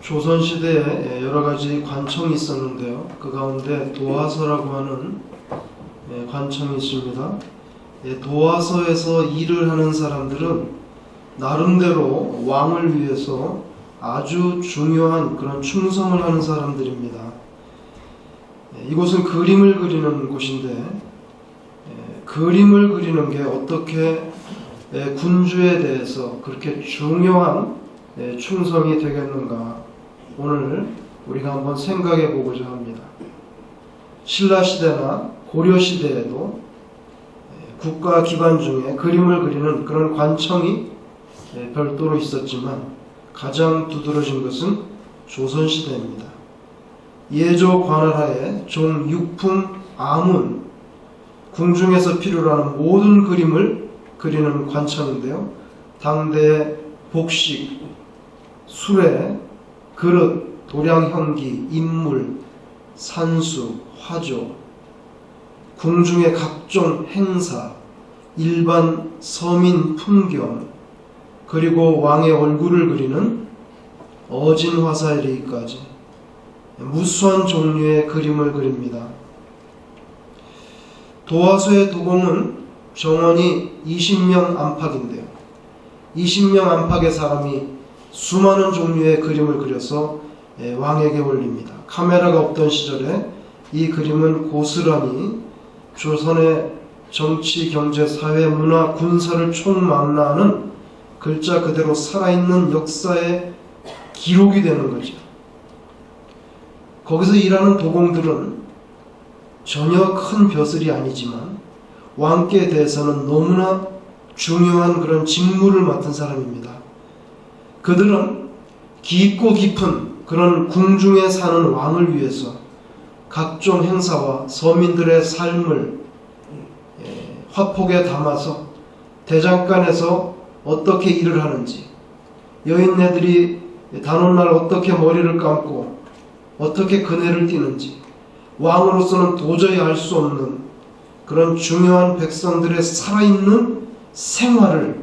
조선시대에 여러 가지 관청이 있었는데요. 그 가운데 도화서라고 하는 관청이 있습니다. 도화서에서 일을 하는 사람들은 나름대로 왕을 위해서 아주 중요한 그런 충성을 하는 사람들입니다. 이곳은 그림을 그리는 곳인데, 그림을 그리는 게 어떻게 군주에 대해서 그렇게 중요한 충성이 되겠는가, 오늘 우리가 한번 생각해 보고자 합니다. 신라시대나 고려시대에도 국가기관 중에 그림을 그리는 그런 관청이 별도로 있었지만 가장 두드러진 것은 조선시대입니다. 예조 관할하에 종육품 아문, 궁중에서 필요로 하는 모든 그림을 그리는 관청인데요. 당대의 복식, 수레, 그릇, 도량형기, 인물, 산수, 화조, 궁중의 각종 행사, 일반 서민 풍경, 그리고 왕의 얼굴을 그리는 어진화사에 이르기까지 무수한 종류의 그림을 그립니다. 도화서의 도공은 정원이 20명 안팎인데요. 20명 안팎의 사람이 수많은 종류의 그림을 그려서 왕에게 올립니다. 카메라가 없던 시절에 이 그림은 고스란히 조선의 정치, 경제, 사회, 문화, 군사를 총망라하는 글자 그대로 살아있는 역사의 기록이 되는 거죠. 거기서 일하는 도공들은 전혀 큰 벼슬이 아니지만 왕께 대해서는 너무나 중요한 그런 직무를 맡은 사람입니다. 그들은 깊고 깊은 그런 궁중에 사는 왕을 위해서 각종 행사와 서민들의 삶을 화폭에 담아서 대장간에서 어떻게 일을 하는지, 여인네들이 단오날 어떻게 머리를 감고 어떻게 그네를 띠는지, 왕으로서는 도저히 알 수 없는 그런 중요한 백성들의 살아있는 생활을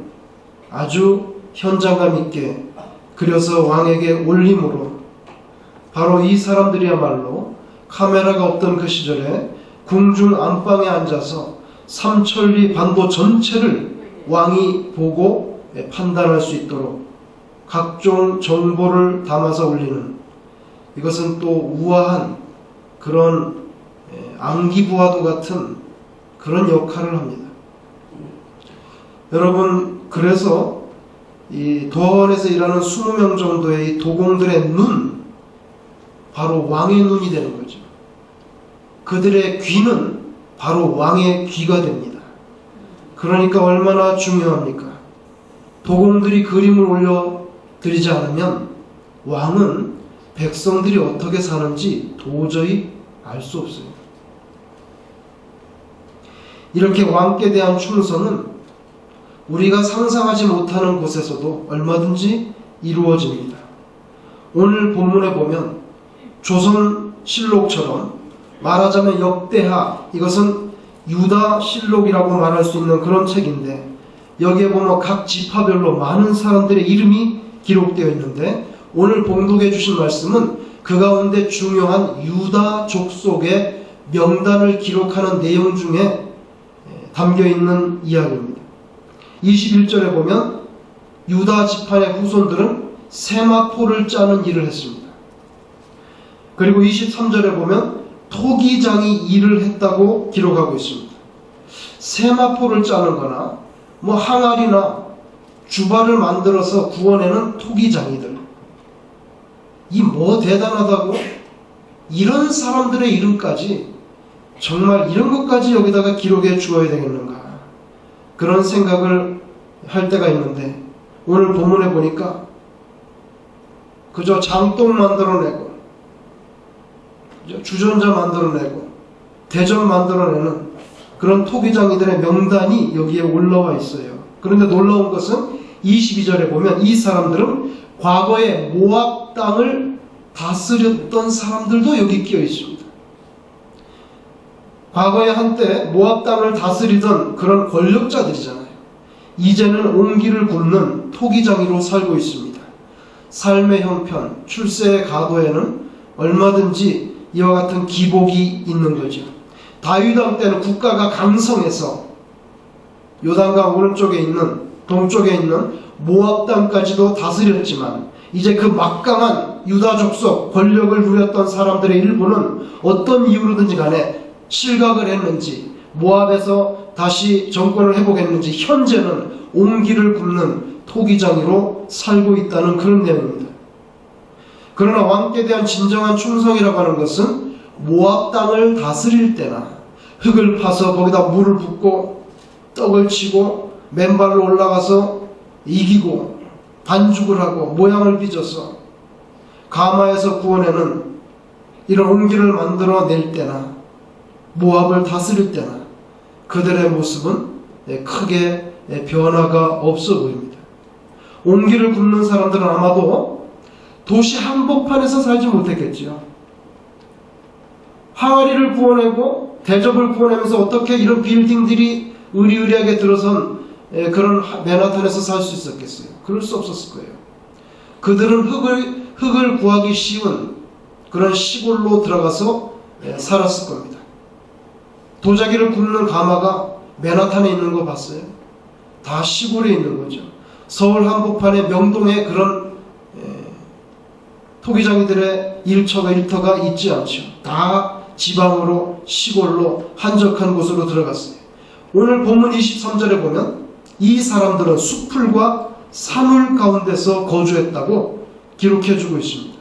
아주 현장감 있게 그려서 왕에게 올림으로, 바로 이 사람들이야말로 카메라가 없던 그 시절에 궁중 안방에 앉아서 삼천리 반도 전체를 왕이 보고 판단할 수 있도록 각종 정보를 담아서 올리는, 이것은 또 우아한 그런 암기부화도 같은 그런 역할을 합니다. 여러분, 그래서 이 도화원에서 일하는 20명 정도의 이 도공들의 눈, 바로 왕의 눈이 되는 거죠. 그들의 귀는 바로 왕의 귀가 됩니다. 그러니까 얼마나 중요합니까? 도공들이 그림을 올려드리지 않으면 왕은 백성들이 어떻게 사는지 도저히 알 수 없어요. 이렇게 왕께 대한 충성은 우리가 상상하지 못하는 곳에서도 얼마든지 이루어집니다. 오늘 본문에 보면 조선실록처럼 말하자면 역대하, 이것은 유다실록이라고 말할 수 있는 그런 책인데, 여기에 보면 각 지파별로 많은 사람들의 이름이 기록되어 있는데, 오늘 봉독해 주신 말씀은 그 가운데 중요한 유다 족속의 명단을 기록하는 내용 중에 담겨있는 이야기입니다. 21절에 보면 유다 지파의 후손들은 세마포를 짜는 일을 했습니다. 그리고 23절에 보면 토기장이 일을 했다고 기록하고 있습니다. 세마포를 짜는 거나 뭐 항아리나 주발을 만들어서 구워내는 토기장이들, 이 뭐 대단하다고? 이런 사람들의 이름까지, 정말 이런 것까지 여기다가 기록해 주어야 되겠는가, 그런 생각을 할 때가 있는데, 오늘 본문에 보니까 그저 장독 만들어내고 주전자 만들어내고 대접 만들어내는 그런 토기장이들의 명단이 여기에 올라와 있어요. 그런데 놀라운 것은 22절에 보면 이 사람들은 과거에 모압 땅을 다스렸던 사람들도 여기 끼어 있습니다. 과거에 한때 모압 땅을 다스리던 그런 권력자들이잖아요. 이제는 옹기를 굽는 토기장이로 살고 있습니다. 삶의 형편, 출세의 가도에는 얼마든지 이와 같은 기복이 있는 거죠. 다윗 왕 때는 국가가 강성해서 요단강 오른쪽에 있는, 동쪽에 있는 모압 땅까지도 다스렸지만 이제 그 막강한 유다 족속 권력을 누렸던 사람들의 일부는 어떤 이유로든지 간에 실각을 했는지 모압에서 다시 정권을 회복했는지 현재는 옹기를 굽는 토기장이로 살고 있다는 그런 내용입니다. 그러나 왕께 대한 진정한 충성이라고 하는 것은 모압 땅을 다스릴 때나 흙을 파서 거기다 물을 붓고 떡을 치고 맨발로 올라가서 이기고 반죽을 하고 모양을 빚어서 가마에서 구워내는 이런 옹기를 만들어낼 때나 모압을 다스릴 때나 그들의 모습은 크게 변화가 없어 보입니다. 옹기를 굽는 사람들은 아마도 도시 한복판에서 살지 못했겠지요. 항아리를 구워내고 대접을 구워내면서 어떻게 이런 빌딩들이 으리으리하게 들어선 그런 맨하탄에서 살 수 있었겠어요? 그럴 수 없었을 거예요. 그들은 흙을 구하기 쉬운 그런 시골로 들어가서 살았을 겁니다. 도자기를 굽는 가마가 맨하탄에 있는 거 봤어요? 다 시골에 있는 거죠. 서울 한복판에 명동에 그런 토기장이들의 일터가 있지 않죠. 다 지방으로 시골로 한적한 곳으로 들어갔어요. 오늘 본문 23절에 보면 이 사람들은 숲풀과 사물 가운데서 거주했다고 기록해주고 있습니다.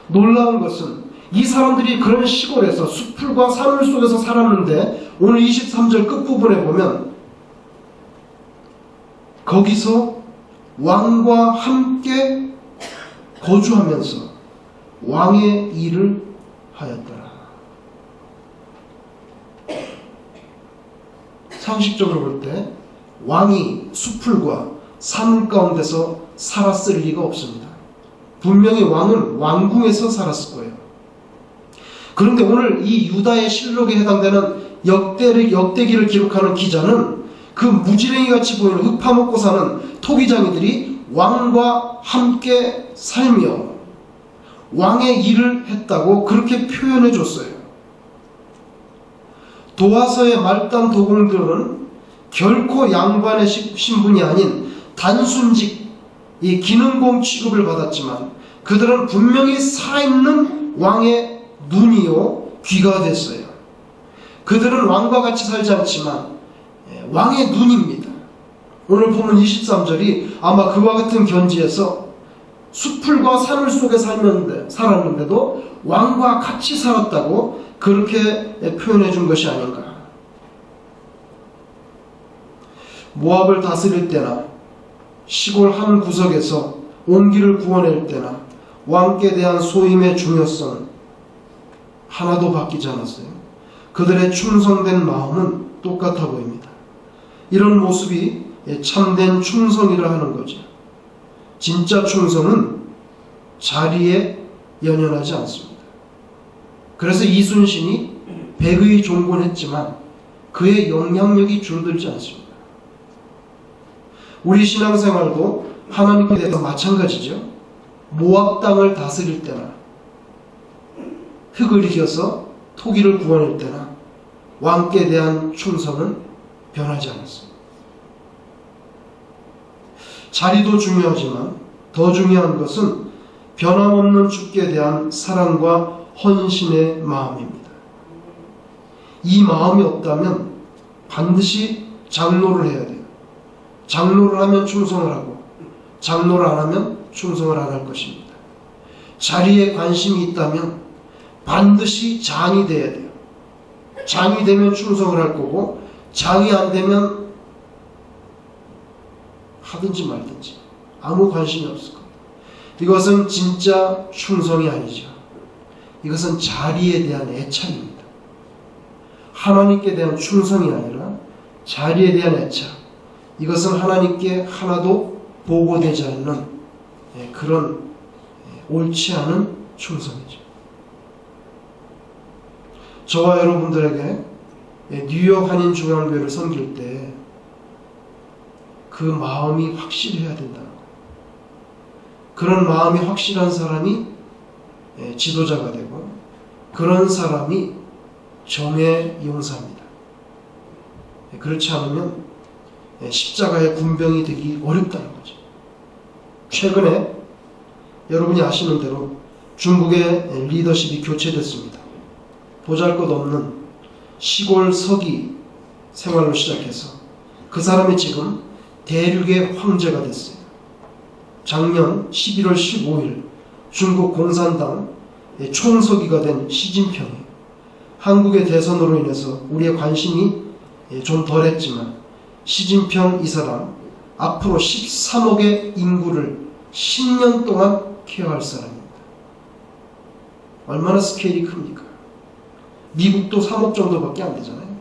놀라운 것은 이 사람들이 그런 시골에서 숲풀과 사물 속에서 살았는데 오늘 23절 끝부분에 보면 거기서 왕과 함께 거주하면서 왕의 일을 하였더라. 상식적으로 볼 때 왕이 숲풀과 사물 가운데서 살았을 리가 없습니다. 분명히 왕은 왕궁에서 살았을 거예요. 그런데 오늘 이 유다의 실록에 해당되는 역대기를 기록하는 기자는 그 무지랭이 같이 보이는 흙 파먹고 사는 토기장이들이 왕과 함께 살며 왕의 일을 했다고 그렇게 표현해 줬어요. 도화서의 말단 도공들은 결코 양반의 신분이 아닌 단순직, 이 기능공 취급을 받았지만 그들은 분명히 살아있는 왕의 눈이요 귀가 됐어요. 그들은 왕과 같이 살지 않지만 왕의 눈입니다. 오늘 보면 23절이 아마 그와 같은 견지에서 숲풀과 산을 속에 살았는데도 왕과 같이 살았다고 그렇게 표현해 준 것이 아닌가. 모압을 다스릴 때나 시골 한 구석에서 옹기를 구워낼 때나 왕께 대한 소임의 중요성은 하나도 바뀌지 않았어요. 그들의 충성된 마음은 똑같아 보입니다. 이런 모습이 참된 충성이라 하는 거죠. 진짜 충성은 자리에 연연하지 않습니다. 그래서 이순신이 백의 종군했지만 그의 영향력이 줄어들지 않습니다. 우리 신앙생활도 하나님께 대해서 마찬가지죠. 모압 땅을 다스릴 때나 흙을 이겨서 토기를 구워낼 때나 왕께 대한 충성은 변하지 않았습니다. 자리도 중요하지만 더 중요한 것은 변함없는 주께 대한 사랑과 헌신의 마음입니다. 이 마음이 없다면 반드시 장로를 해야 돼요. 장로를 하면 충성을 하고 장로를 안 하면 충성을 안 할 것입니다. 자리에 관심이 있다면 반드시 장이 돼야 돼요. 장이 되면 충성을 할 거고 장이 안 되면 하든지 말든지 아무 관심이 없을 겁니다. 이것은 진짜 충성이 아니죠. 이것은 자리에 대한 애착입니다. 하나님께 대한 충성이 아니라 자리에 대한 애착. 이것은 하나님께 하나도 보고되지 않는 그런 옳지 않은 충성이죠. 저와 여러분들에게 뉴욕 한인중앙교회를 섬길 때 그 마음이 확실해야 된다는 거예요. 그런 마음이 확실한 사람이 지도자가 되고, 그런 사람이 정의 용사입니다. 그렇지 않으면 십자가의 군병이 되기 어렵다는 거죠. 최근에 여러분이 아시는 대로 중국의 리더십이 교체됐습니다. 보잘것없는 시골 서기 생활로 시작해서 그 사람이 지금 대륙의 황제가 됐어요. 작년 11월 15일 중국 공산당 총서기가 된 시진핑이 한국의 대선으로 인해서 우리의 관심이 좀 덜했지만, 시진핑 이 사람 앞으로 13억의 인구를 10년 동안 케어할 사람입니다. 얼마나 스케일이 큽니까? 미국도 3억 정도밖에 안 되잖아요.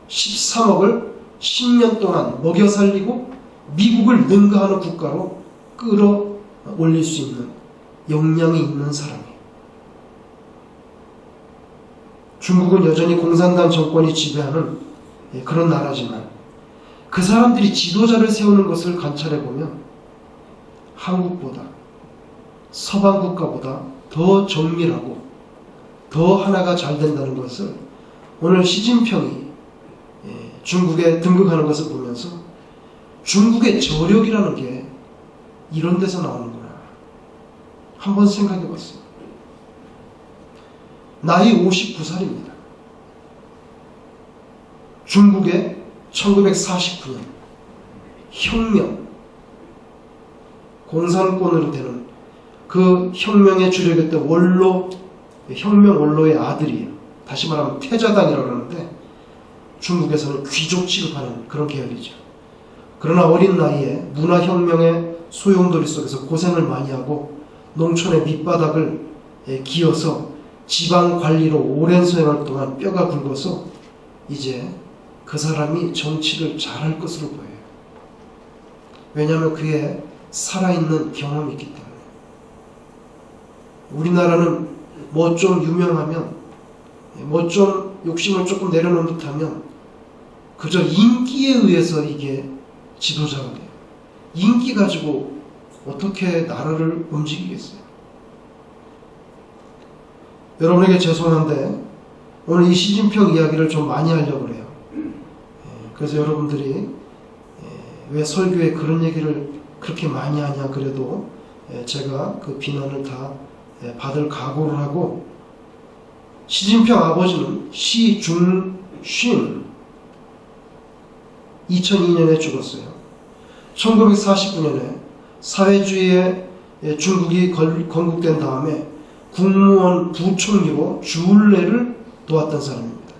13억을 10년 동안 먹여 살리고 미국을 능가하는 국가로 끌어올릴 수 있는 역량이 있는 사람이에요. 중국은 여전히 공산당 정권이 지배하는 그런 나라지만, 그 사람들이 지도자를 세우는 것을 관찰해보면 한국보다, 서방 국가보다 더 정밀하고 더 하나가 잘 된다는 것을 오늘 시진핑이 중국에 등극하는 것을 보면서, 중국의 저력이라는 게 이런 데서 나오는구나 한번 생각해 봤어요. 나이 59살입니다. 중국의 1949년 혁명, 공산권으로 되는 그 혁명에 주력했던 원로, 혁명 원로의 아들이에요. 다시 말하면 태자당이라고 하는데, 중국에서는 귀족 취급하는 그런 계열이죠. 그러나 어린 나이에 문화혁명의 소용돌이 속에서 고생을 많이 하고 농촌의 밑바닥을 기어서 지방 관리로 오랜 수행할 동안 뼈가 굵어서 이제 그 사람이 정치를 잘할 것으로 보여요. 왜냐하면 그의 살아있는 경험이 있기 때문에. 우리나라는 뭐 좀 유명하면, 뭐 좀 욕심을 조금 내려놓은 듯하면 그저 인기에 의해서 이게 지도자가 돼요. 인기 가지고 어떻게 나라를 움직이겠어요? 여러분에게 죄송한데 오늘 이 시진핑 이야기를 좀 많이 하려고 그래요. 그래서 여러분들이 왜 설교에 그런 얘기를 그렇게 많이 하냐, 그래도 제가 그 비난을 다 받을 각오를 하고, 시진핑 아버지는 시중신 2002년에 죽었어요. 1949년에 사회주의의 중국이 건국된 다음에 국무원 부총리로 주울레를 도왔던 사람입니다.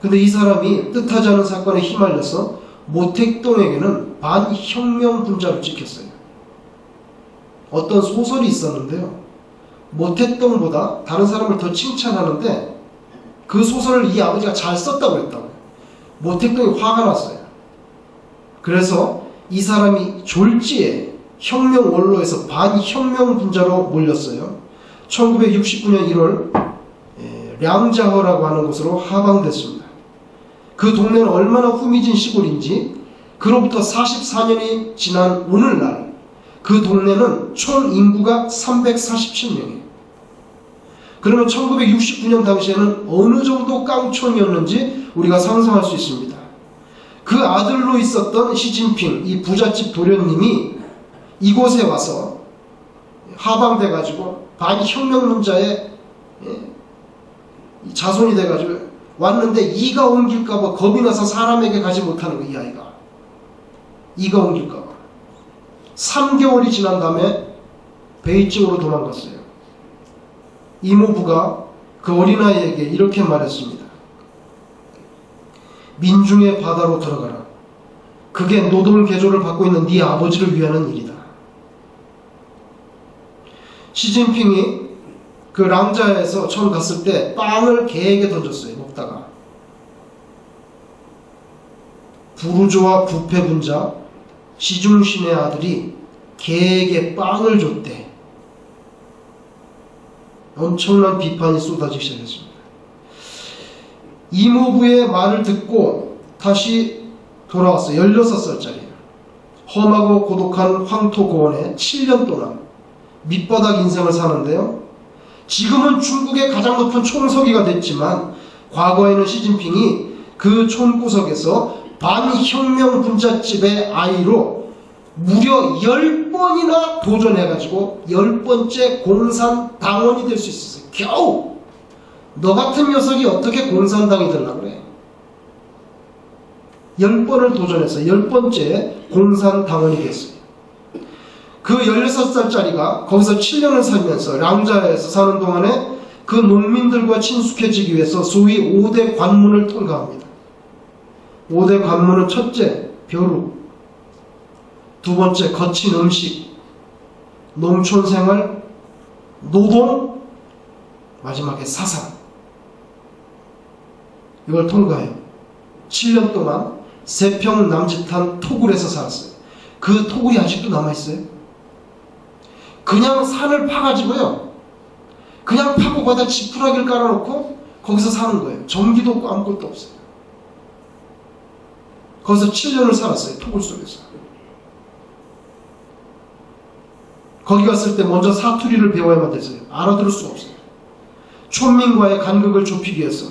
근데 이 사람이 뜻하지 않은 사건에 휘말려서 모택동에게는 반혁명 분자로 찍혔어요. 어떤 소설이 있었는데요, 모택동보다 다른 사람을 더 칭찬하는데 그 소설을 이 아버지가 잘 썼다고 했다고요. 모택동이 화가 났어요. 그래서 이 사람이 졸지에 혁명 원로에서 반혁명 분자로 몰렸어요. 1969년 1월 량자허라고 하는 곳으로 하방됐습니다. 그 동네는 얼마나 후미진 시골인지, 그로부터 44년이 지난 오늘날 그 동네는 총 인구가 347명이에요. 그러면 1969년 당시에는 어느 정도 깡촌이었는지 우리가 상상할 수 있습니다. 그 아들로 있었던 시진핑, 이 부잣집 도련님이 이곳에 와서 하방돼가지고 반혁명론자의 자손이 돼가지고 왔는데, 이가 옮길까봐 겁이 나서 사람에게 가지 못하는 거예요. 이 아이가 이가 옮길까봐 3개월이 지난 다음에 베이징으로 도망갔어요. 이모부가 그 어린아이에게 이렇게 말했습니다. 민중의 바다로 들어가라. 그게 노동 개조를 받고 있는 네 아버지를 위하는 일이다. 시진핑이 그 랑자에서 처음 갔을 때 빵을 개에게 던졌어요. 먹다가 부르조아 부패분자 시중신의 아들이 개에게 빵을 줬대. 엄청난 비판이 쏟아지기 시작했습니다. 이모부의 말을 듣고 다시 돌아왔어요. 16살짜리예요. 험하고 고독한 황토 고원에 7년 동안 밑바닥 인생을 사는데요. 지금은 중국의 가장 높은 총서기가 됐지만 과거에는 시진핑이 그 총구석에서 반혁명 분잣집의 아이로 무려 10번이나 도전해가지고 10번째 공산당원이 될 수 있었어요. 겨우! 너 같은 녀석이 어떻게 공산당이 되려고 그래? 10번을 도전해서 10번째 공산당원이 됐어요. 그 16살짜리가 거기서 7년을 살면서 량자에서 사는 동안에 그 농민들과 친숙해지기 위해서 소위 5대 관문을 통과합니다. 5대 관문은 첫째, 벼룩, 두 번째, 거친 음식, 농촌생활, 노동, 마지막에 사상. 이걸 통과해요. 7년 동안 세평 남짓한 토굴에서 살았어요. 그 토굴이 아직도 남아있어요. 그냥 산을 파가지고요. 그냥 파고 거기다 지푸라기를 깔아놓고 거기서 사는 거예요. 전기도 없고 아무것도 없어요. 거기서 7년을 살았어요. 토굴 속에서. 거기 갔을 때 먼저 사투리를 배워야만 됐어요. 알아들을 수가 없어요. 촌민과의 간극을 좁히기 위해서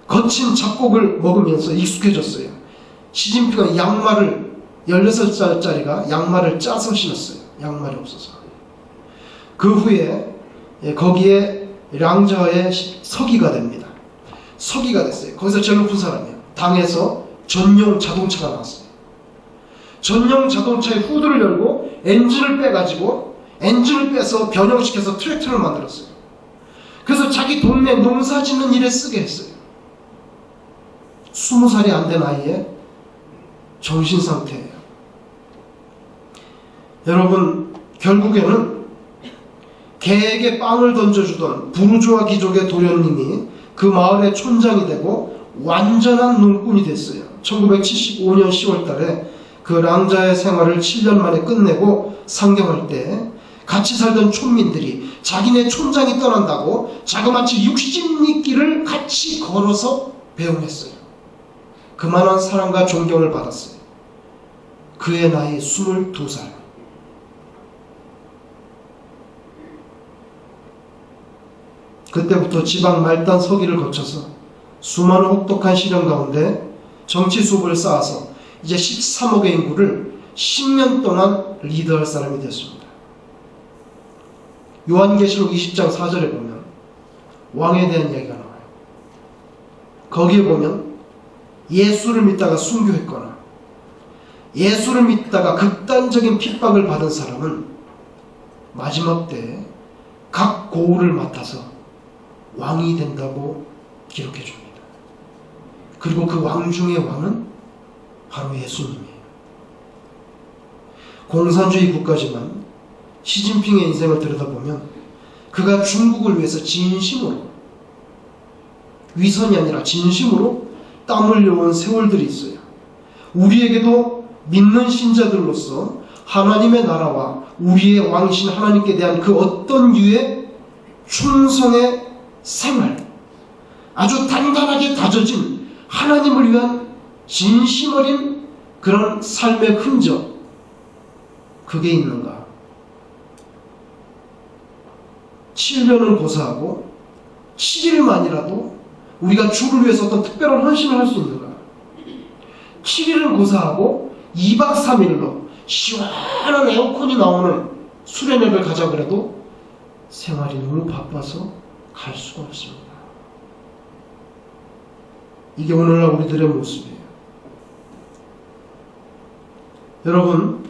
거친 잡곡을 먹으면서 익숙해졌어요. 시진핑은 양말을 16살짜리가 양말을 짜서 신었어요. 양말이 없어서. 그 후에 거기에 량저의 서기가 됩니다. 서기가 됐어요. 거기서 제일 높은 사람이에요. 당에서 전용 자동차가 나왔어요. 전용 자동차의 후드를 열고 엔진을 빼가지고 엔진을 빼서 변형시켜서 트랙터를 만들었어요. 그래서 자기 동네 농사 짓는 일에 쓰게 했어요. 20살이 안 된 아이의 정신상태예요. 여러분, 결국에는 개에게 빵을 던져주던 부르주아 귀족의 도련님이 그 마을의 촌장이 되고 완전한 농꾼이 됐어요. 1975년 10월 달에 그 랑자의 생활을 7년 만에 끝내고 상경할 때 같이 살던 촌민들이 자기네 촌장이 떠난다고 자그마치 60리길을 같이 걸어서 배웅했어요. 그만한 사랑과 존경을 받았어요. 그의 나이 22살. 그때부터 지방 말단 서기를 거쳐서 수많은 혹독한 시련 가운데 정치 수업을 쌓아서 이제 13억의 인구를 10년 동안 리드할 사람이 됐습니다. 요한계시록 20장 4절에 보면 왕에 대한 이야기가 나와요. 거기에 보면 예수를 믿다가 순교했거나 예수를 믿다가 극단적인 핍박을 받은 사람은 마지막 때에 각 고을을 맡아서 왕이 된다고 기록해 줍니다. 그리고 그 왕 중의 왕은 바로 예수님이에요. 공산주의 국가지만 시진핑의 인생을 들여다보면 그가 중국을 위해서 진심으로, 위선이 아니라 진심으로 땀 흘려온 세월들이 있어요. 우리에게도 믿는 신자들로서 하나님의 나라와 우리의 왕이신 하나님께 대한 그 어떤 유의 충성의 생활, 아주 단단하게 다져진 하나님을 위한 진심 어린 그런 삶의 흔적, 그게 있는가? 7년을 고사하고 7일만이라도 우리가 주를 위해서 어떤 특별한 헌신을 할 수 있는가? 7일을 고사하고 2박 3일로 시원한 에어컨이 나오는 수련회를 가자고 해도 생활이 너무 바빠서 갈 수가 없습니다. 이게 오늘날 우리들의 모습이에요. 여러분,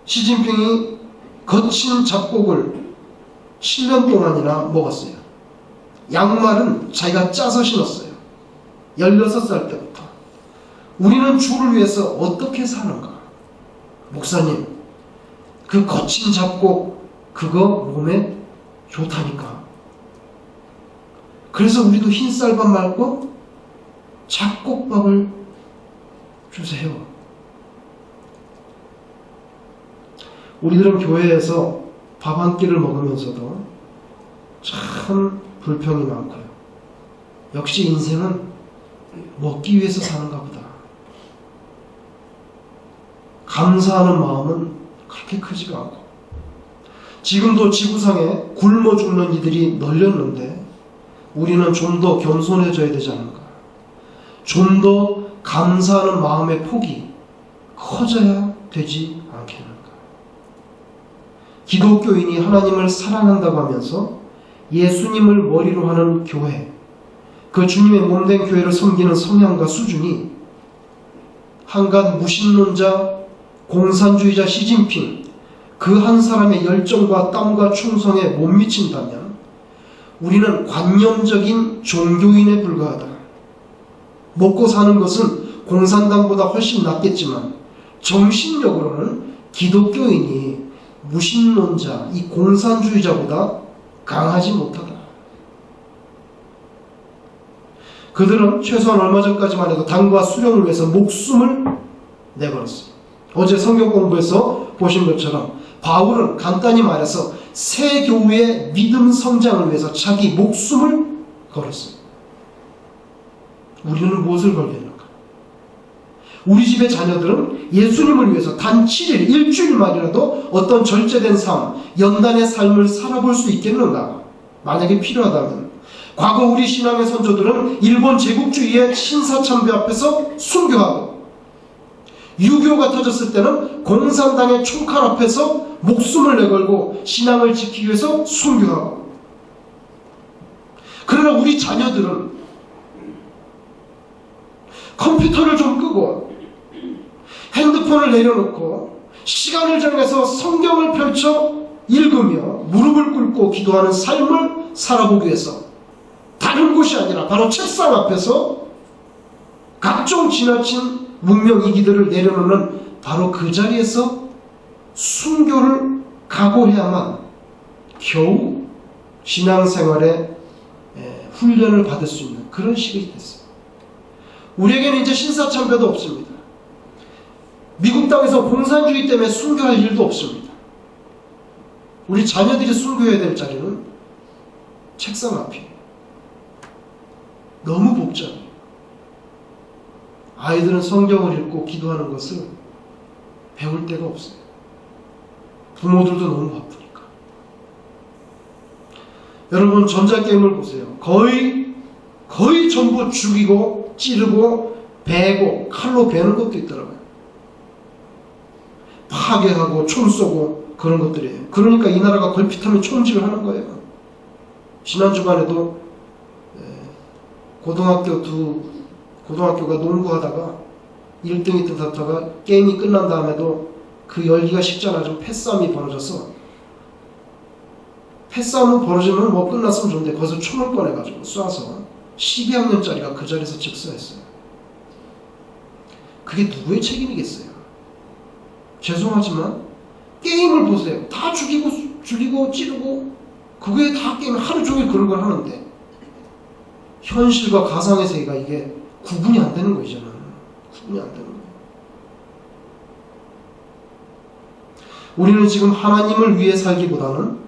시진핑이 거친 잡곡을 7년 동안이나 먹었어요. 양말은 자기가 짜서 신었어요. 16살 때부터. 우리는 주를 위해서 어떻게 사는가? 목사님, 그 거친 잡곡 그거 몸에 좋다니까. 그래서 우리도 흰쌀밥 말고 잡곡밥을 주세요. 우리들은 교회에서 밥 한 끼를 먹으면서도 참 불평이 많고요. 역시 인생은 먹기 위해서 사는가 보다. 감사하는 마음은 그렇게 크지가 않고, 지금도 지구상에 굶어 죽는 이들이 널렸는데 우리는 좀 더 겸손해져야 되지 않은가? 좀 더 감사하는 마음의 폭이 커져야 되지 않겠는가? 기독교인이 하나님을 사랑한다고 하면서 예수님을 머리로 하는 교회, 그 주님의 몸된 교회를 섬기는 성향과 수준이 한갓 무신론자, 공산주의자 시진핑 그 한 사람의 열정과 땀과 충성에 못 미친다면 우리는 관념적인 종교인에 불과하다. 먹고 사는 것은 공산당보다 훨씬 낫겠지만 정신력으로는 기독교인이 무신론자, 이 공산주의자보다 강하지 못하다. 그들은 최소한 얼마 전까지만 해도 당과 수령을 위해서 목숨을 내걸었습니다. 어제 성경 공부에서 보신 것처럼 바울은 간단히 말해서 새 교회의 믿음 성장을 위해서 자기 목숨을 걸었습니다. 우리는 무엇을 걸겠는가? 우리 집의 자녀들은 예수님을 위해서 단 7일, 일주일만이라도 어떤 절제된 삶, 연단의 삶을 살아볼 수 있겠는가? 만약에 필요하다면. 과거 우리 신앙의 선조들은 일본 제국주의의 신사참배 앞에서 순교하고, 유교가 터졌을 때는 공산당의 총칼 앞에서 목숨을 내걸고 신앙을 지키기 위해서 순교하고, 그러나 우리 자녀들은 컴퓨터를 좀 끄고 핸드폰을 내려놓고 시간을 정해서 성경을 펼쳐 읽으며 무릎을 꿇고 기도하는 삶을 살아보기 위해서 다른 곳이 아니라 바로 책상 앞에서 각종 지나친 문명이기들을 내려놓는 바로 그 자리에서 순교를 각오해야만 겨우 신앙생활에 훈련을 받을 수 있는 그런 시기가 됐어요. 우리에게는 이제 신사참배도 없습니다. 미국 땅에서 공산주의 때문에 순교할 일도 없습니다. 우리 자녀들이 순교해야 될 자리는 책상 앞이에요. 너무 복잡해요. 아이들은 성경을 읽고 기도하는 것을 배울 데가 없어요. 부모들도 너무 바쁘니까. 여러분, 전자게임을 보세요. 거의 전부 죽이고 찌르고 베고 칼로 베는 것도 있더라고요. 파괴하고 총 쏘고 그런 것들이에요. 그러니까 이 나라가 걸핏하면 총질을 하는 거예요. 지난 주간에도 고등학교가 농구하다가 1등, 2등 다투다가 게임이 끝난 다음에도 그 열기가 식지 않아 좀 패싸움이 벌어져서, 패싸움은 벌어지면 뭐 끝났으면 좋은데 거기서 총을 꺼내가지고 쏴서 12학년짜리가 그 자리에서 즉사했어요. 그게 누구의 책임이겠어요? 죄송하지만 게임을 보세요. 다 죽이고 찌르고 그게 다 게임, 하루 종일 그런 걸 하는데 현실과 가상의 세계가 이게 구분이 안 되는 거죠. 구분이 안 되는 거예요. 우리는 지금 하나님을 위해 살기보다는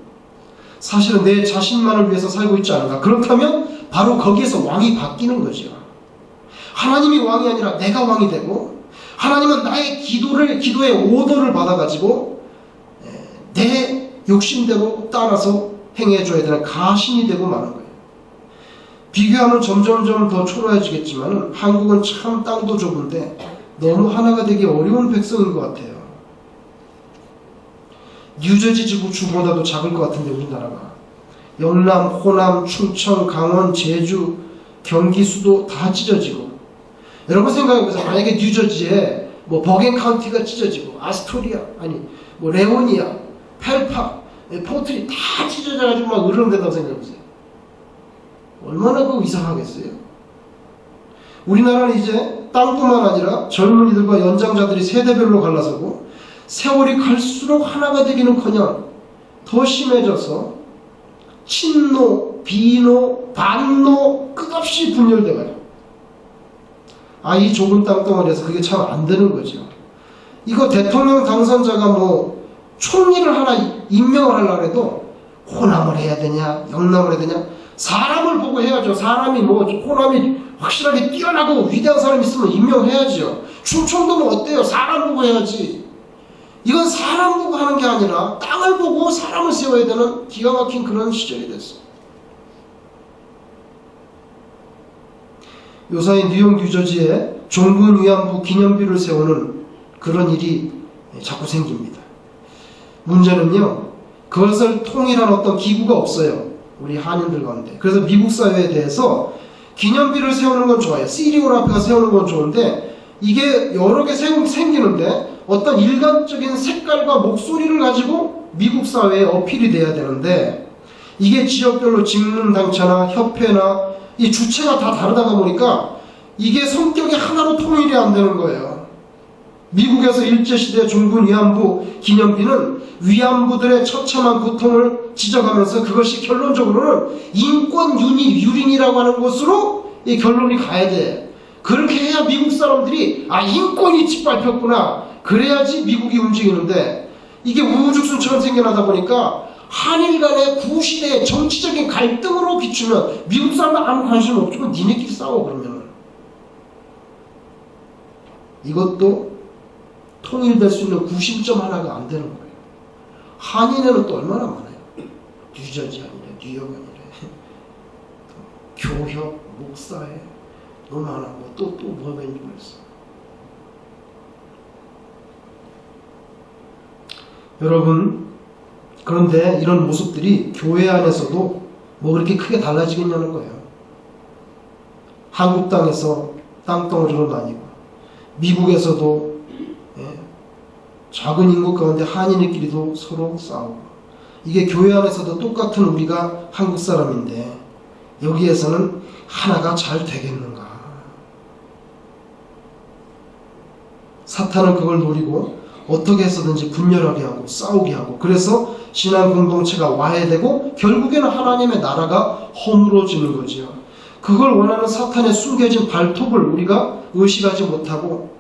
사실은 내 자신만을 위해서 살고 있지 않은가? 그렇다면 바로 거기에서 왕이 바뀌는 거죠. 하나님이 왕이 아니라 내가 왕이 되고, 하나님은 나의 기도의 오더를 받아가지고 내 욕심대로 따라서 행해줘야 되는 가신이 되고 마는 거예요. 비교하면 점점점 더 초라해지겠지만 한국은 참 땅도 좁은데 너무 하나가 되기 어려운 백성인 것 같아요. 뉴저지 주보다도 작을 것 같은데 우리나라가. 영남, 호남, 충청, 강원, 제주, 경기, 수도 다 찢어지고. 여러분 생각해보세요. 만약에 뉴저지에 뭐 버겐 카운티가 찢어지고 아스토리아, 뭐 레오니아, 펠파, 포트리 다 찢어져가지고 막 으르렁댄다고 생각해보세요. 얼마나 그거 이상하겠어요. 우리나라는 이제 땅뿐만 아니라 젊은이들과 연장자들이 세대별로 갈라서고 세월이 갈수록 하나가 되기는커녕 더 심해져서 친노, 비노, 반노 끝없이 분열돼가요. 이 좁은 땅덩어리에서 그게 참 안 되는 거죠. 이거 대통령 당선자가 뭐 총리를 하나 임명을 하려고 해도 호남을 해야 되냐 영남을 해야 되냐, 사람을 보고 해야죠. 사람이 뭐 호남이 확실하게 뛰어나고 위대한 사람이 있으면 임명해야죠. 충청도는 어때요? 사람 보고 해야지. 이건 사람 보고 하는 게 아니라 땅을 보고 사람을 세워야 되는 기가 막힌 그런 시절이 됐어요. 요사이 뉴욕 뉴저지에 종군 위안부 기념비를 세우는 그런 일이 자꾸 생깁니다. 문제는요, 그것을 통일한 어떤 기구가 없어요. 우리 한인들 가운데. 그래서 미국 사회에 대해서 기념비를 세우는 건 좋아요. 시리온 앞에가 세우는 건 좋은데, 이게 여러 개 생기는데 어떤 일관적인 색깔과 목소리를 가지고 미국 사회에 어필이 돼야 되는데, 이게 지역별로 직능단체나 협회나 이 주체가 다 다르다가 보니까 이게 성격이 하나로 통일이 안 되는 거예요. 미국에서 일제시대 종군 위안부 기념비는 위안부들의 처참한 고통을 지적하면서 그것이 결론적으로는 인권 유린이라고 하는 것으로 이 결론이 가야 돼. 그렇게 해야 미국 사람들이 인권이 짓밟혔구나, 그래야지 미국이 움직이는데, 이게 우후죽순처럼 생겨나다 보니까 한일 간의 구시대의 정치적인 갈등으로 비추면 미국 사람들 아무 관심 없지만 니네끼리 싸워. 그러면 이것도 통일될 수 있는 구심점 하나가 안 되는 거예요. 한인에는 또 얼마나 많아요. 뉴저지 아니래, 뉴욕 아니래, 교협, 목사회 너무 많아. 또 뭐가 있는지 모르겠어. 여러분, 그런데 이런 모습들이 교회 안에서도 뭐 그렇게 크게 달라지겠냐는 거예요. 한국 땅에서 땅덩어리로 나뉘고, 미국에서도 작은 인구 가운데 한인들끼리도 서로 싸우고, 이게 교회 안에서도 똑같은 우리가 한국 사람인데 여기에서는 하나가 잘 되겠는가? 사탄은 그걸 노리고 어떻게 해서든지 분열하게 하고 싸우게 하고, 그래서 신앙 공동체가 와해되고 결국에는 하나님의 나라가 허물어지는 거지요. 그걸 원하는 사탄의 숨겨진 발톱을 우리가 의식하지 못하고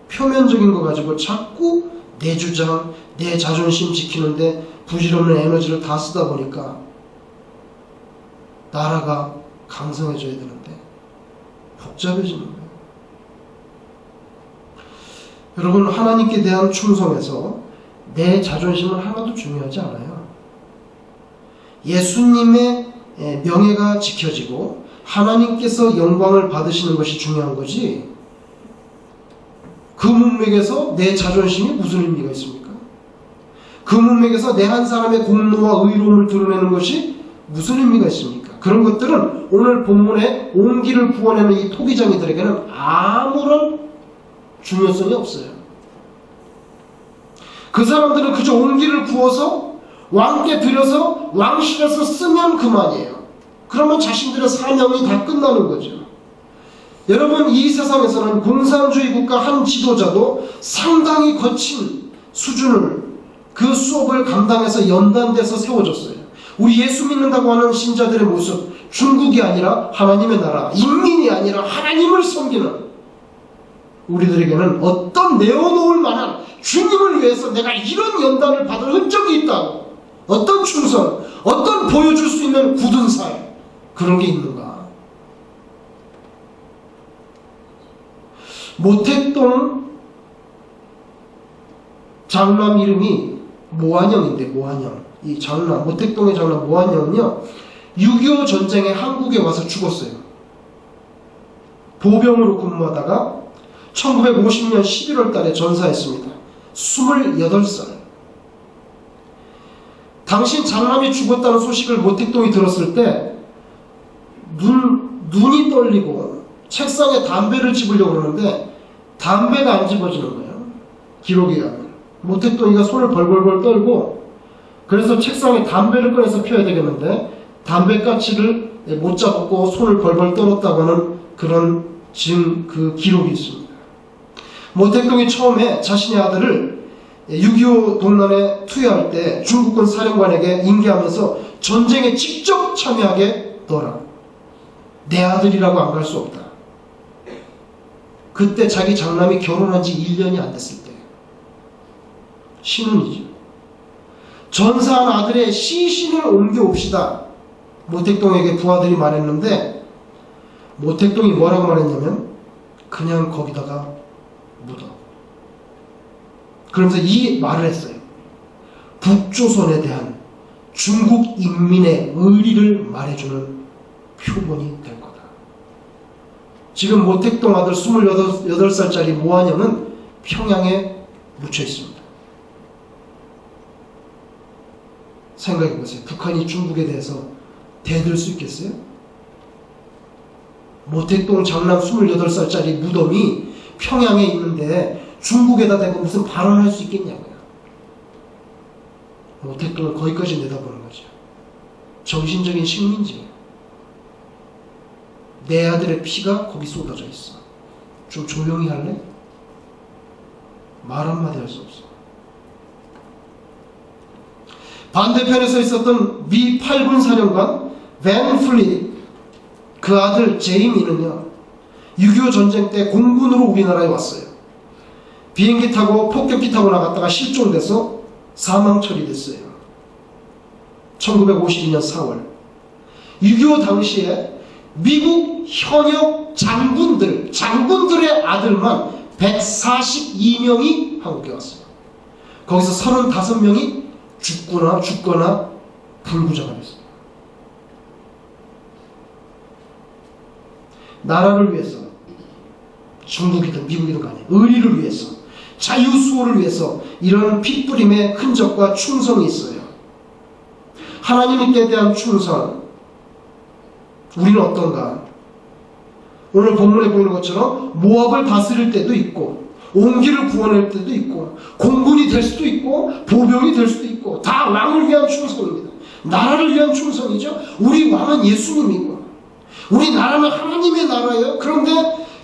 표면적인 거 가지고 자꾸 내 주장, 내 자존심 지키는데 부질없는 에너지를 다 쓰다 보니까 나라가 강성해져야 되는데 복잡해지는 거예요. 여러분, 하나님께 대한 충성에서 내 자존심은 하나도 중요하지 않아요. 예수님의 명예가 지켜지고 하나님께서 영광을 받으시는 것이 중요한 거지, 그 문맥에서 내 자존심이 무슨 의미가 있습니까? 그 문맥에서 내 한 사람의 공로와 의로움을 드러내는 것이 무슨 의미가 있습니까? 그런 것들은 오늘 본문에 온기를 부어내는 이 토기장이들에게는 아무런 중요성이 없어요. 그 사람들은 그저 온기를 부어서 왕께 드려서 왕실에서 쓰면 그만이에요. 그러면 자신들의 사명이 다 끝나는 거죠. 여러분, 이 세상에서는 공산주의 국가 한 지도자도 상당히 거친 수준을, 그 수업을 감당해서 연단돼서 세워졌어요. 우리 예수 믿는다고 하는 신자들의 모습, 중국이 아니라 하나님의 나라, 인민이 아니라 하나님을 섬기는 우리들에게는 어떤 내어놓을 만한, 주님을 위해서 내가 이런 연단을 받을 흔적이 있다고, 어떤 충성, 어떤 보여줄 수 있는 굳은 살, 그런 게 있는가? 모택동 장남 이름이 모한영인데, 모한영. 이 장남, 모택동의 장남 모한영은요, 6.25 전쟁에 한국에 와서 죽었어요. 보병으로 근무하다가 1950년 11월 달에 전사했습니다. 28살. 당신 장남이 죽었다는 소식을 모택동이 들었을 때 눈이 떨리고 책상에 담배를 집으려고 그러는데 담배가 안 집어지는 거예요. 기록에 의하면. 모택동이가 손을 벌벌벌 떨고, 그래서 책상에 담배를 꺼내서 피워야 되겠는데 담배가치를 못 잡고 손을 벌벌 떨었다고 하는 그런 그 기록이 있습니다. 모택동이 처음에 자신의 아들을 6.25 동란에 투여할 때 중국군 사령관에게 인계하면서 전쟁에 직접 참여하게 넣어라. 내 아들이라고 안 갈 수 없다. 그때 자기 장남이 결혼한 지 1년이 안 됐을 때, 신혼이죠. 전사한 아들의 시신을 옮겨옵시다, 모택동에게 부하들이 말했는데 모택동이 뭐라고 말했냐면 그냥 거기다가 묻어. 그러면서 이 말을 했어요. 북조선에 대한 중국 인민의 의리를 말해주는 표본이 될 거다. 지금 모택동 아들 28살짜리 모한영은 평양에 묻혀 있습니다. 생각해 보세요. 북한이 중국에 대해서 대들 수 있겠어요? 모택동 장남 28살짜리 무덤이 평양에 있는데 중국에다 대고 무슨 발언할 수 있겠냐고요. 모택동을 거기까지 내다보는 거죠. 정신적인 식민지예요. 내 아들의 피가 거기 쏟아져 있어. 좀 조용히 할래? 말 한마디 할 수 없어. 반대편에 서 있었던 미 8군 사령관 밴 플릿, 그 아들 제이미는요, 6.25 전쟁 때 공군으로 우리나라에 왔어요. 비행기 타고 폭격기 타고 나갔다가 실종돼서 사망 처리됐어요. 1952년 4월. 6.25 당시에 미국 현역 장군들의 아들만 142명이 한국에 왔어요. 거기서 35명이 죽거나 불구자가 됐어요. 나라를 위해서, 중국이든 미국이든 간에 의리를 위해서, 자유수호를 위해서 이런 핏부림의 흔적과 충성이 있어요. 하나님께 대한 충성. 우리는 어떤가? 오늘 본문에 보이는 것처럼 모압을 다스릴 때도 있고, 옹기를 구원할 때도 있고, 공군이 될 수도 있고, 보병이 될 수도 있고, 다 왕을 위한 충성입니다. 나라를 위한 충성이죠. 우리 왕은 예수님이고, 우리 나라는 하나님의 나라예요. 그런데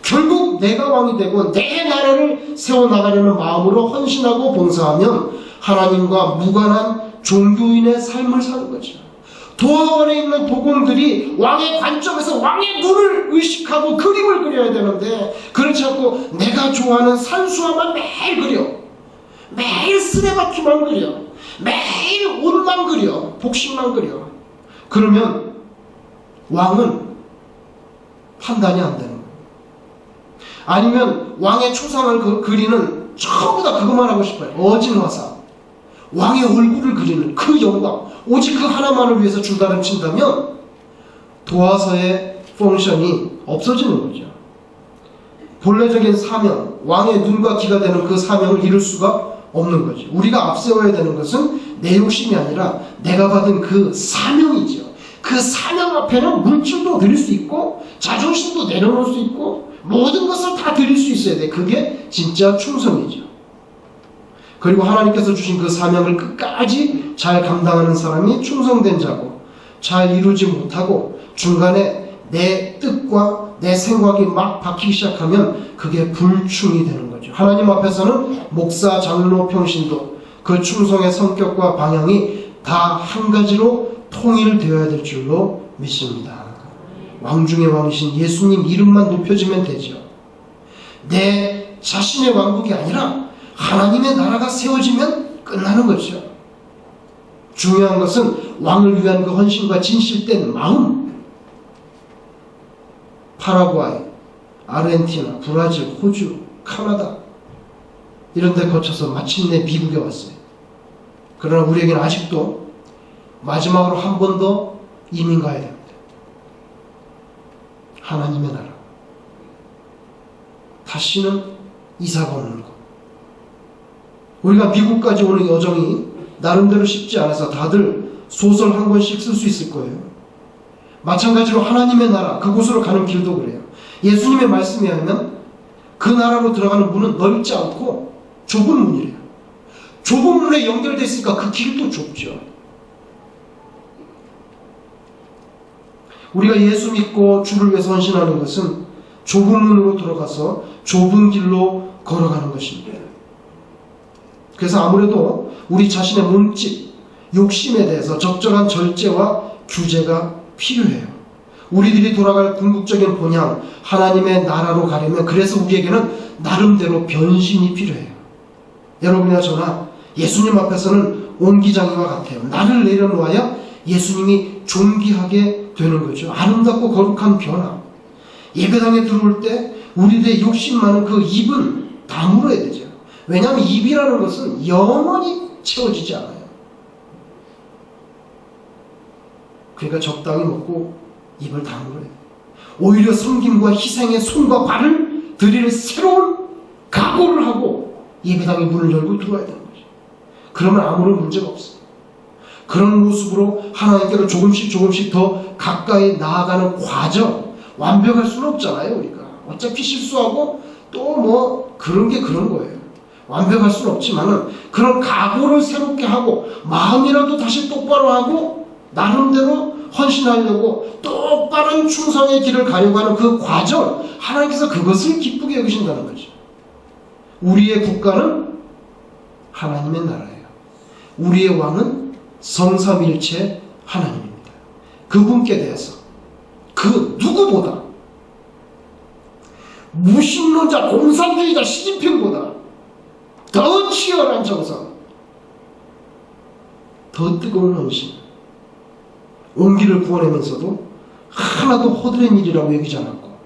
결국 내가 왕이 되고 내 나라를 세워나가려는 마음으로 헌신하고 봉사하면 하나님과 무관한 종교인의 삶을 사는 거죠. 도화원에 있는 도공들이 왕의 관점에서 왕의 눈을 의식하고 그림을 그려야 되는데, 그렇지 않고 내가 좋아하는 산수화만 매일 그려, 매일 쓰레받기만 그려, 매일 옷만 그려, 복식만 그려. 그러면 왕은 판단이 안 되는 거예요. 아니면 왕의 초상을 그리는, 전부 다 그것만 하고 싶어요. 어진 화사, 왕의 얼굴을 그리는 그 영광, 오직 그 하나만을 위해서 줄다름 친다면 도화서의 펑션이 없어지는 거죠. 본래적인 사명, 왕의 눈과 귀가 되는 그 사명을 이룰 수가 없는 거죠. 우리가 앞세워야 되는 것은 내 욕심이 아니라 내가 받은 그 사명이죠. 그 사명 앞에는 물질도 드릴 수 있고, 자존심도 내려놓을 수 있고, 모든 것을 다 드릴 수 있어야 돼. 그게 진짜 충성이죠. 그리고 하나님께서 주신 그 사명을 끝까지 잘 감당하는 사람이 충성된 자고, 잘 이루지 못하고 중간에 내 뜻과 내 생각이 막 바뀌기 시작하면 그게 불충이 되는 거죠. 하나님 앞에서는 목사, 장로, 평신도 그 충성의 성격과 방향이 다 한 가지로 통일되어야 될 줄로 믿습니다. 왕 중의 왕이신 예수님 이름만 높여지면 되죠. 내 자신의 왕국이 아니라 하나님의 나라가 세워지면 끝나는 거죠. 중요한 것은 왕을 위한 그 헌신과 진실된 마음. 파라과이, 아르헨티나, 브라질, 호주, 카나다 이런 데 거쳐서 마침내 미국에 왔어요. 그러나 우리에게는 아직도 마지막으로 한 번 더 이민 가야 됩니다. 하나님의 나라. 다시는 이사가 없는 것. 우리가 미국까지 오는 여정이 나름대로 쉽지 않아서 다들 소설 한 권씩 쓸 수 있을 거예요. 마찬가지로 하나님의 나라, 그곳으로 가는 길도 그래요. 예수님의 말씀에 하면 그 나라로 들어가는 문은 넓지 않고 좁은 문이래요. 좁은 문에 연결되어 있으니까 그 길도 좁죠. 우리가 예수 믿고 주를 위해서 헌신하는 것은 좁은 문으로 들어가서 좁은 길로 걸어가는 것입니다. 그래서 아무래도 우리 자신의 몸짓, 욕심에 대해서 적절한 절제와 규제가 필요해요. 우리들이 돌아갈 궁극적인 본향, 하나님의 나라로 가려면 그래서 우리에게는 나름대로 변신이 필요해요. 여러분이나 저나 예수님 앞에서는 옹기장이와 같아요. 나를 내려놓아야 예수님이 존귀하게 되는 거죠. 아름답고 거룩한 변화. 예배당에 들어올 때 우리들의 욕심 많은 그 입은 다물어야 되죠. 왜냐하면 입이라는 것은 영원히 채워지지 않아요. 그러니까 적당히 먹고 입을 다물어야 돼요. 오히려 섬김과 희생의 손과 발을 들일 새로운 각오를 하고 예배당에 문을 열고 들어와야 되는 거죠. 그러면 아무런 문제가 없어요. 그런 모습으로 하나님께로 조금씩 더 가까이 나아가는 과정, 완벽할 수는 없잖아요. 우리가 어차피 실수하고 또 뭐 그런 게 그런 거예요. 완벽할 수는 없지만은 그런 각오를 새롭게 하고 마음이라도 다시 똑바로 하고 나름대로 헌신하려고 똑바른 충성의 길을 가려고 하는 그 과정, 하나님께서 그것을 기쁘게 여기신다는 거죠. 우리의 국가는 하나님의 나라예요. 우리의 왕은 성삼일체 하나님입니다. 그분께 대해서 그 누구보다 무신론자, 공산주의자 시진핑보다 더 치열한 정성, 더 뜨거운 헌신, 온기를 구원하면서도 하나도 허드렛 일이라고 여기지 않았고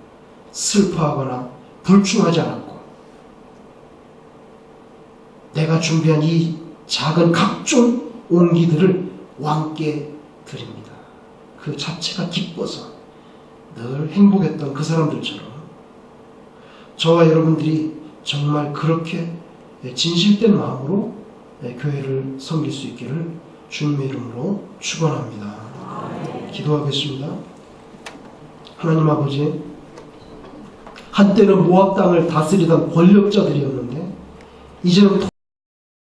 슬퍼하거나 불충하지 않았고 내가 준비한 이 작은 각종 온기들을 왕께 드립니다. 그 자체가 기뻐서 늘 행복했던 그 사람들처럼 저와 여러분들이 정말 그렇게 진실된 마음으로 교회를 섬길 수 있기를 주님의 이름으로 축원합니다. 기도하겠습니다. 하나님 아버지, 한때는 모압 땅을 다스리던 권력자들이었는데 이제는